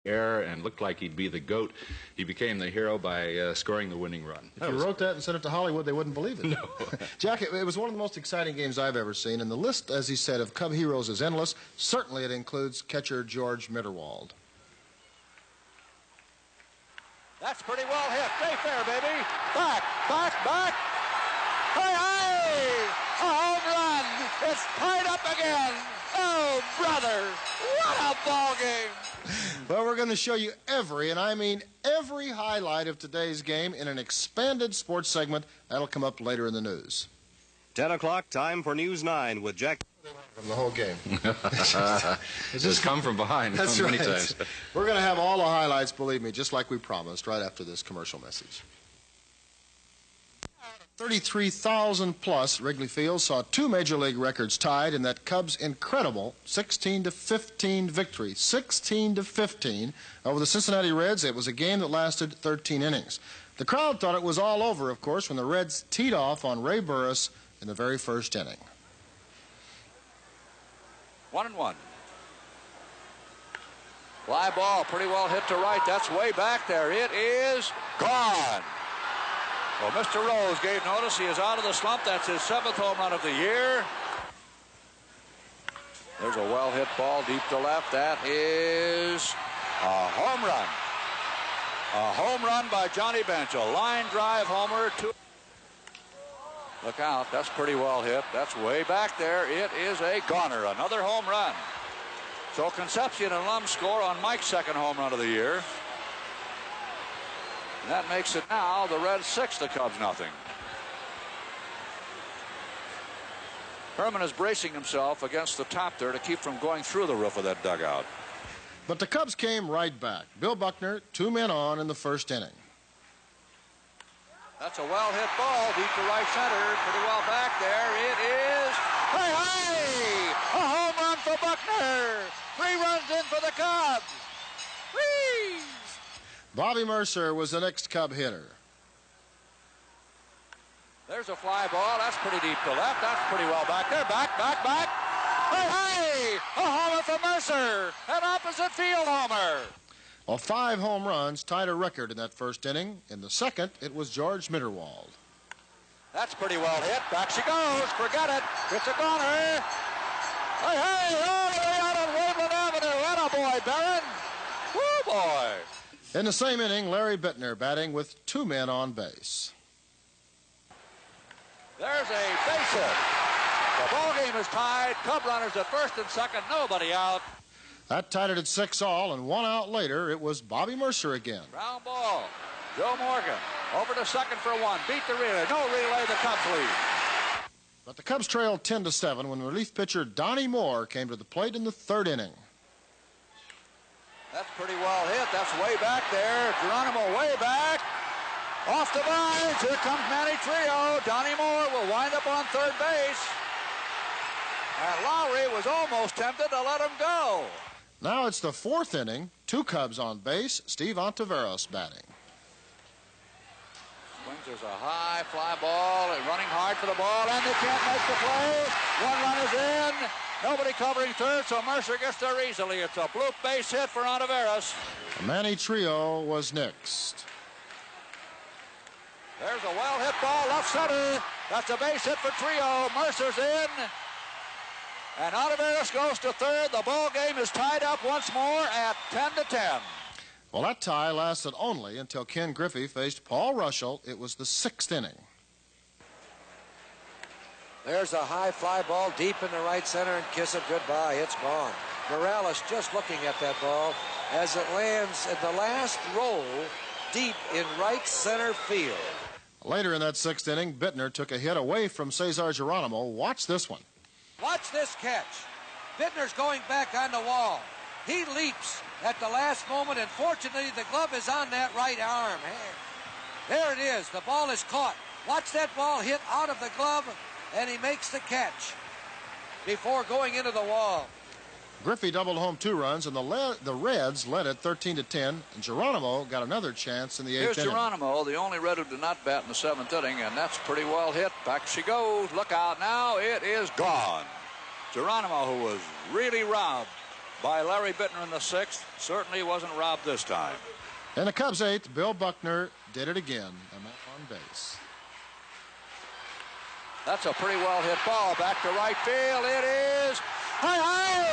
air and looked like he'd be the GOAT. He became the hero by scoring the winning run. If you wrote that and sent it to Hollywood, they wouldn't believe it. No. Jack, it was one of the most exciting games I've ever seen, and the list, as he said, of Cub heroes is endless. Certainly it includes catcher George Mitterwald. That's pretty well hit. Stay fair, baby. Back, back, back. Hey, hey! A home run. It's tied up again. Oh, brother. What a ball game. Well, we're going to show you every, and I mean every highlight of today's game in an expanded sports segment. That'll come up later in the news. 10 o'clock, time for News 9 with Jack. From the whole game. It's just come from behind. That's many right. times. We're going to have all the highlights, believe me, just like we promised, right after this commercial message. 33,000-plus Wrigley Field saw two Major League records tied in that Cubs' incredible 16-15 victory. 16-15 over the Cincinnati Reds. It was a game that lasted 13 innings. The crowd thought it was all over, of course, when the Reds teed off on Ray Burris in the very first inning. 1-1. Fly ball, pretty well hit to right. That's way back there. It is gone. Well, Mr. Rose gave notice. He is out of the slump. That's his 7th home run of the year. There's a well-hit ball deep to left. That is a home run. A home run by Johnny Bench. A line drive homer. Look out. That's pretty well hit. That's way back there. It is a goner. Another home run. So Concepcion and Lum score on Mike's 2nd home run of the year. And that makes it now the Reds 6, the Cubs nothing. Herman is bracing himself against the top there to keep from going through the roof of that dugout. But the Cubs came right back. Bill Buckner, 2 men on in the first inning. That's a well-hit ball deep to right center. Pretty well back there. It is, hey, hey! A home run for Buckner. 3 runs in for the Cubs. Whee! Bobby Mercer was the next Cub hitter. There's a fly ball. That's pretty deep to left. That's pretty well back there. Back, back, back. Hey, hey! A homer for Mercer. An opposite field homer. Well, 5 home runs tied a record in that first inning. In the second, it was George Mitterwald. That's pretty well hit. Back she goes. Forget it. It's a goner. Hey, hey! All the way out on Waveland Avenue. Attaboy, Barron. Woo, boy. In the same inning, Larry Bittner batting with 2 men on base. There's a base hit. The ball game is tied. Cub runners at first and second. Nobody out. That tied it at 6-all, and 1 out later, it was Bobby Mercer again. Ground ball. Joe Morgan over to second for 1. Beat the relay. No relay. The Cubs lead. But the Cubs trailed 10-7 when relief pitcher Donnie Moore came to the plate in the 3rd inning. That's pretty well hit. That's way back there. Geronimo way back. Off the vines. Here comes Manny Trio. Donnie Moore will wind up on 3rd base. And Lowry was almost tempted to let him go. Now it's the 4th inning. 2 Cubs on base. Steve Ontiveros batting. Swings, there's a high fly ball and running hard for the ball, and they can't make the play. 1 run is in. Nobody covering third, so Mercer gets there easily. It's a bloop base hit for Ontiveros. Manny Trio was next. There's a well-hit ball left center. That's a base hit for Trio. Mercer's in. And Ontiveros goes to 3rd. The ball game is tied up once more at 10-10. Well, that tie lasted only until Ken Griffey faced Paul Russell. It was the 6th inning. There's a high fly ball deep in the right center, and kiss it goodbye. It's gone. Morales just looking at that ball as it lands in the last roll deep in right center field. Later in that 6th inning, Bittner took a hit away from Cesar Geronimo. Watch this one. Watch this catch. Bittner's going back on the wall. He leaps at the last moment, and fortunately the glove is on that right arm. There it is. The ball is caught. Watch that ball hit out of the glove, and he makes the catch before going into the wall. Griffey doubled home 2 runs, and the Reds led it 13-10, and Geronimo got another chance in the 8th inning. Here's Geronimo, the only Red who did not bat in the 7th inning, and that's pretty well hit. Back she goes. Look out now. It is gone. Geronimo, who was really robbed by Larry Bittner in the 6th. Certainly wasn't robbed this time. In the Cubs' 8th, Bill Buckner did it again. A man on base. That's a pretty well hit ball. Back to right field. It is high.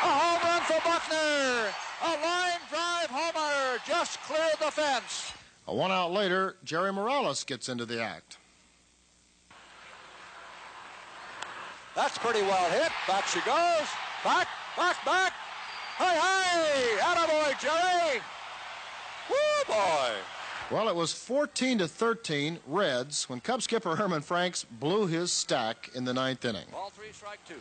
A home run for Buckner. A line drive homer just cleared the fence. A 1 out later, Jerry Morales gets into the act. That's pretty well hit. Back she goes. Back. Hey. Attaboy, Jerry. Woo, boy. Well, it was 14-13 Reds when Cub skipper Herman Franks blew his stack in the 9th inning. Ball 3, strike 2.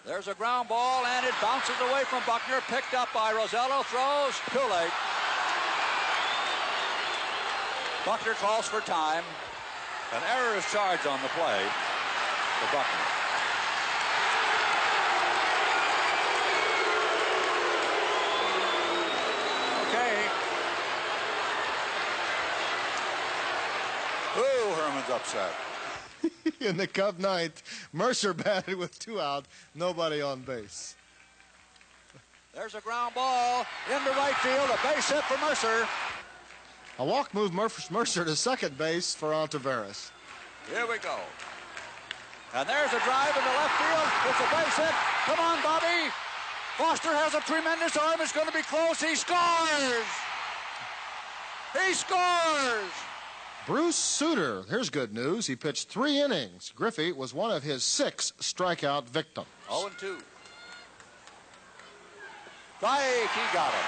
There's a ground ball, and it bounces away from Buckner. Picked up by Rosello. Throws. Too late. Buckner calls for time. An error is charged on the play for Buckner. Okay. Ooh, Herman's upset. In the Cub 9th, Mercer batted with 2 out, nobody on base. There's a ground ball into right field, a base hit for Mercer. A walk moved Mercer to second base for Ontiveros. Here we go. And there's a drive into left field. It's a base hit. Come on, Bobby. Foster has a tremendous arm. It's going to be close. He scores. He scores. Bruce Sutter, here's good news. He pitched 3 innings. Griffey was one of his 6 strikeout victims. 0-2. Strike, he got him.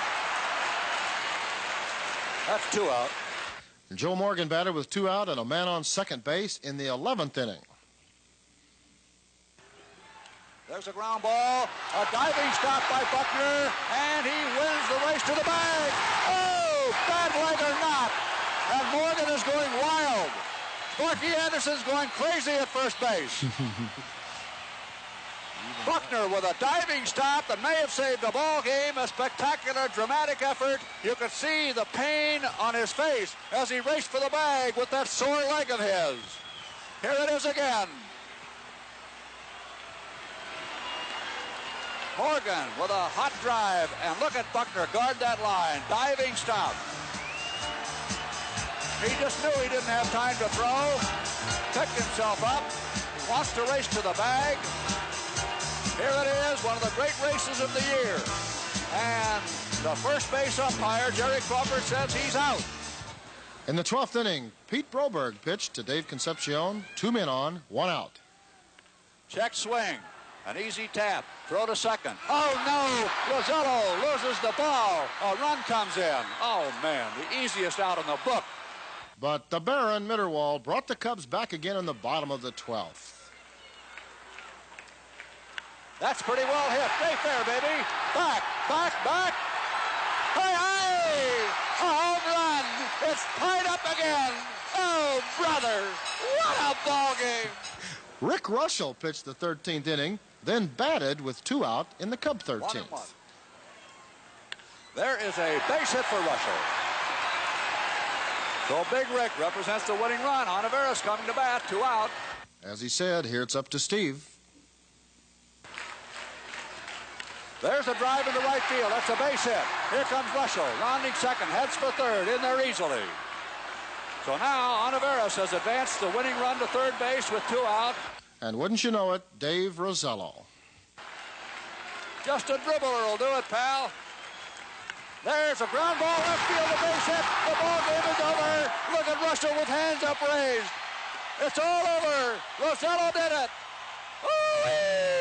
That's 2 out. Joe Morgan batted with 2 out and a man on second base in the 11th inning. There's a ground ball, a diving stop by Buckner, and he wins the race to the bag. Oh, bad leg or not. And Morgan is going wild. Sparky Anderson's going crazy at first base. Buckner with a diving stop that may have saved the ball game. A spectacular, dramatic effort. You could see the pain on his face as he raced for the bag with that sore leg of his. Here it is again. Morgan with a hot drive, and look at Buckner guard that line. Diving stop. He just knew he didn't have time to throw. Picked himself up. He wants to race to the bag. Here it is, one of the great races of the year. And the first base umpire, Jerry Crawford, says he's out. In the 12th inning, Pete Broberg pitched to Dave Concepcion. 2 men on, 1 out. Check swing. An easy tap. Throw to second. Oh, no. Rosello loses the ball. A run comes in. Oh, man, the easiest out in the book. But the Baron Mitterwald brought the Cubs back again in the bottom of the 12th. That's pretty well hit. Stay fair, baby. Back. Hey! A home run. It's tied up again. Oh, brother. What a ball game. Rick Russell pitched the 13th inning, then batted with 2 out in the Cub 13th. 1-1. There is a base hit for Russell. So Big Rick represents the winning run. Ontiveros coming to bat, 2 out. As he said, here it's up to Steve. There's a drive into right field. That's a base hit. Here comes Russell. Rounding second. Heads for third. In there easily. So now Ontiveros has advanced the winning run to third base with 2 out. And wouldn't you know it, Dave Rosello. Just a dribbler will do it, pal. There's a ground ball left field. A base hit. The ball game is over. Look at Russell with hands upraised. It's all over. Rosello did it. Ooh-wee!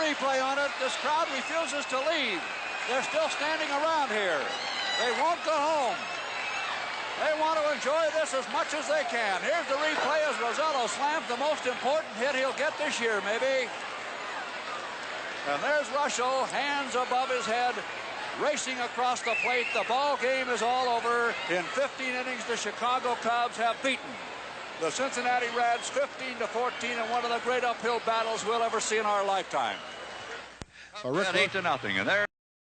Replay on it. This crowd refuses to leave. They're still standing around here. They won't go home. They want to enjoy this as much as they can. Here's the replay as Rosello slams the most important hit he'll get this year, maybe. And there's Rusho, hands above his head, racing across the plate. The ball game is all over. In 15 innings, the Chicago Cubs have beaten the Cincinnati Reds 15-14 in one of the great uphill battles we'll ever see in our lifetime. 8-0, and there.